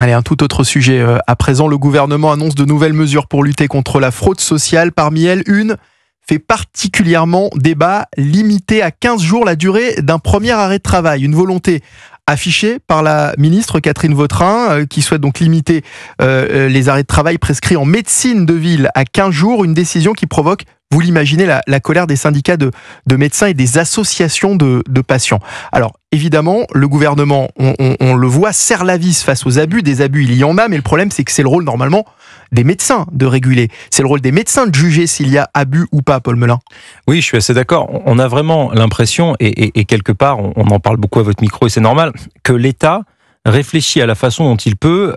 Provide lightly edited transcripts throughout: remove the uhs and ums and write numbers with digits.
Allez, un tout autre sujet. À présent, le gouvernement annonce de nouvelles mesures pour lutter contre la fraude sociale. Parmi elles, une fait particulièrement débat, limiter à 15 jours la durée d'un premier arrêt de travail. Une volonté affichée par la ministre Catherine Vautrin, qui souhaite donc limiter les arrêts de travail prescrits en médecine de ville à 15 jours. Une décision qui provoque, vous l'imaginez, la colère des syndicats de médecins et des associations de patients. Alors, évidemment, le gouvernement, on le voit, serre la vis face aux abus. Des abus, il y en a, mais le problème, c'est que c'est le rôle, normalement, des médecins de réguler. C'est le rôle des médecins de juger s'il y a abus ou pas, Paul Melun. Oui, je suis assez d'accord. On a vraiment l'impression, et quelque part, on en parle beaucoup à votre micro, et c'est normal, que l'État réfléchit à la façon dont il peut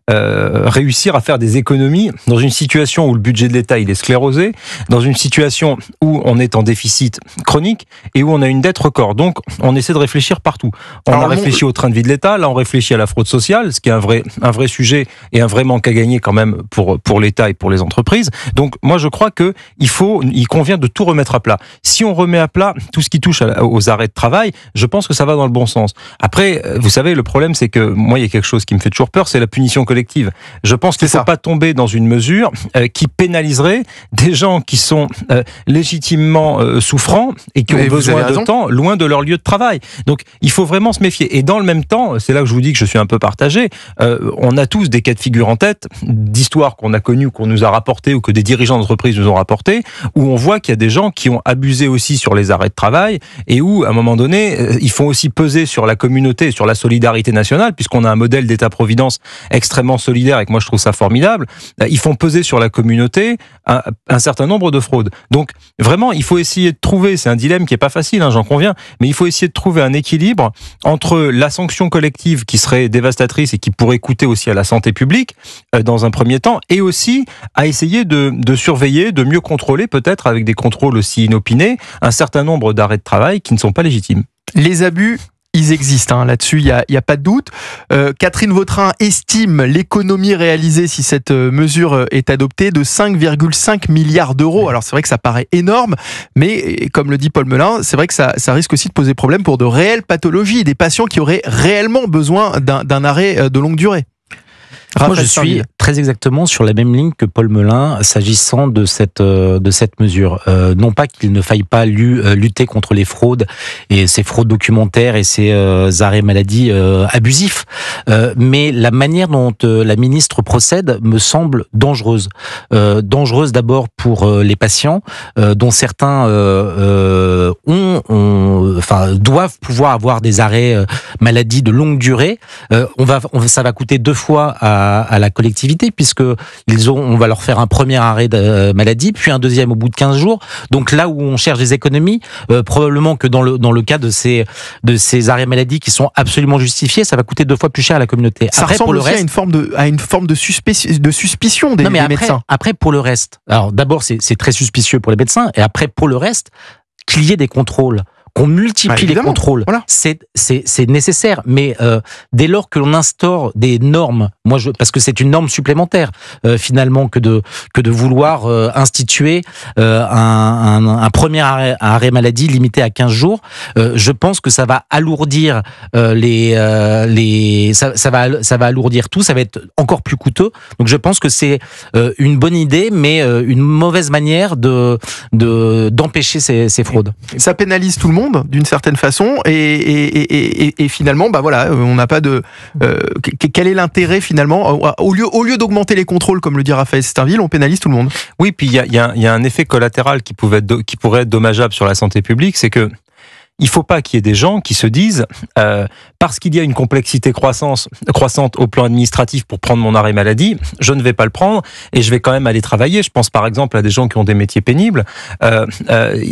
réussir à faire des économies dans une situation où le budget de l'État il est sclérosé, dans une situation où on est en déficit chronique et où on a une dette record. Donc on essaie de réfléchir partout. On a réfléchi au train de vie de l'État, là on réfléchit à la fraude sociale, ce qui est un vrai sujet et un vrai manque à gagner quand même pour l'État et pour les entreprises. Donc moi je crois que il convient de tout remettre à plat. Si on remet à plat tout ce qui touche aux arrêts de travail, je pense que ça va dans le bon sens. Après, vous savez, le problème c'est que moi il y a quelque chose qui me fait toujours peur, c'est la punition collective. Je pense qu'il ne faut pas tomber dans une mesure qui pénaliserait des gens qui sont légitimement souffrants et qui ont besoin de temps loin de leur lieu de travail. Donc il faut vraiment se méfier. Et dans le même temps, c'est là que je vous dis que je suis un peu partagé, on a tous des cas de figure en tête, d'histoires qu'on a connues, qu'on nous a rapportées ou que des dirigeants d'entreprise nous ont rapportées, où on voit qu'il y a des gens qui ont abusé aussi sur les arrêts de travail et où, à un moment donné, ils font aussi peser sur la communauté, sur la solidarité nationale, puisqu'on a un modèle d'État-providence extrêmement solidaire et que moi je trouve ça formidable, ils font peser sur la communauté un certain nombre de fraudes. Donc vraiment, il faut essayer de trouver, c'est un dilemme qui est pas facile, j'en conviens, mais il faut essayer de trouver un équilibre entre la sanction collective qui serait dévastatrice et qui pourrait coûter aussi à la santé publique dans un premier temps, et aussi à essayer de surveiller, de mieux contrôler, peut-être avec des contrôles aussi inopinés, un certain nombre d'arrêts de travail qui ne sont pas légitimes. Les abus, ils existent, là-dessus, il y a pas de doute. Catherine Vautrin estime l'économie réalisée si cette mesure est adoptée de 5,5 milliards d'euros. Alors c'est vrai que ça paraît énorme, mais comme le dit Paul Melun, c'est vrai que ça risque aussi de poser problème pour de réelles pathologies, des patients qui auraient réellement besoin d'un arrêt de longue durée. Moi, je suis très exactement sur la même ligne que Paul Melun s'agissant de cette mesure. Non pas qu'il ne faille pas lutter contre les fraudes et ces fraudes documentaires et ces arrêts maladie abusifs, mais la manière dont la ministre procède me semble dangereuse. Dangereuse d'abord pour les patients, dont certains doivent pouvoir avoir des arrêts maladie de longue durée. Ça va coûter 2 fois à la collectivité, puisque on va leur faire un premier arrêt de maladie, puis un deuxième au bout de 15 jours. Donc là où on cherche des économies, probablement que dans le cas de ces arrêts maladie qui sont absolument justifiés, ça va coûter 2 fois plus cher à la communauté. Ça ressemble pour le reste, à une forme de suspicion des médecins. Après, pour le reste, alors d'abord c'est très suspicieux pour les médecins, et après pour le reste, qu'il y ait des contrôles, qu'on multiplie les contrôles, voilà. C'est nécessaire, mais dès lors que l'on instaure des normes, parce que c'est une norme supplémentaire finalement que de vouloir instituer un premier arrêt maladie limité à 15 jours, je pense que ça va alourdir ça va alourdir tout, ça va être encore plus coûteux. Donc je pense que c'est une bonne idée, mais une mauvaise manière d'empêcher ces fraudes. Ça pénalise tout le monde d'une certaine façon et finalement on n'a pas de quel est l'intérêt finalement au lieu d'augmenter les contrôles comme le dit Raphaël Stainville, on pénalise tout le monde. Oui, puis il y a un effet collatéral qui pourrait être dommageable sur la santé publique, c'est que il faut pas qu'il y ait des gens qui se disent parce qu'il y a une complexité croissante au plan administratif pour prendre mon arrêt maladie, je ne vais pas le prendre et je vais quand même aller travailler. Je pense par exemple à des gens qui ont des métiers pénibles.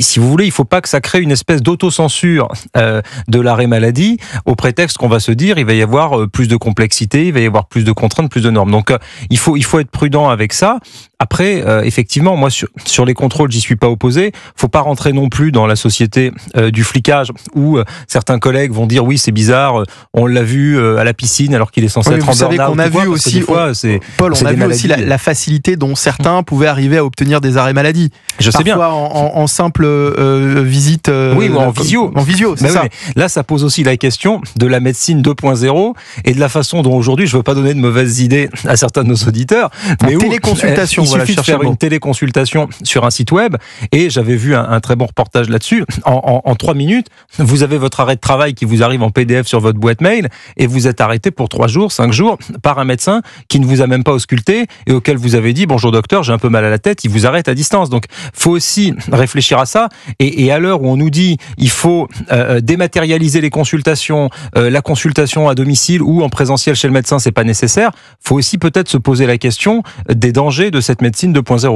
Si vous voulez, il faut pas que ça crée une espèce d'autocensure de l'arrêt maladie au prétexte qu'on va se dire il va y avoir plus de complexité, il va y avoir plus de contraintes, plus de normes. Donc il faut être prudent avec ça. Après, effectivement, moi sur les contrôles, j'y suis pas opposé. Faut pas rentrer non plus dans la société du flicage où certains collègues vont dire oui c'est bizarre, on l'a vu à la piscine alors qu'il est censé être en burn-out. Vous savez qu'on a vu aussi, Paul, on a vu aussi la facilité dont certains pouvaient arriver à obtenir des arrêts maladie. Je sais bien. Parfois en simple visite. Oui, ou en visio. En visio, c'est ça. Oui, là, ça pose aussi la question de la médecine 2.0 et de la façon dont aujourd'hui, je veux pas donner de mauvaises idées à certains de nos auditeurs, mais téléconsultation, il suffit de faire une téléconsultation sur un site web, et j'avais vu un très bon reportage là-dessus. En 3 minutes, vous avez votre arrêt de travail qui vous arrive en PDF sur votre boîte mail, et vous êtes arrêté pour 3 jours, 5 jours, par un médecin qui ne vous a même pas ausculté et auquel vous avez dit bonjour docteur, j'ai un peu mal à la tête, il vous arrête à distance. Donc, faut aussi réfléchir à ça. Et à l'heure où on nous dit il faut dématérialiser les consultations, la consultation à domicile ou en présentiel chez le médecin, c'est pas nécessaire. Faut aussi peut-être se poser la question des dangers de cette médecine 2.0.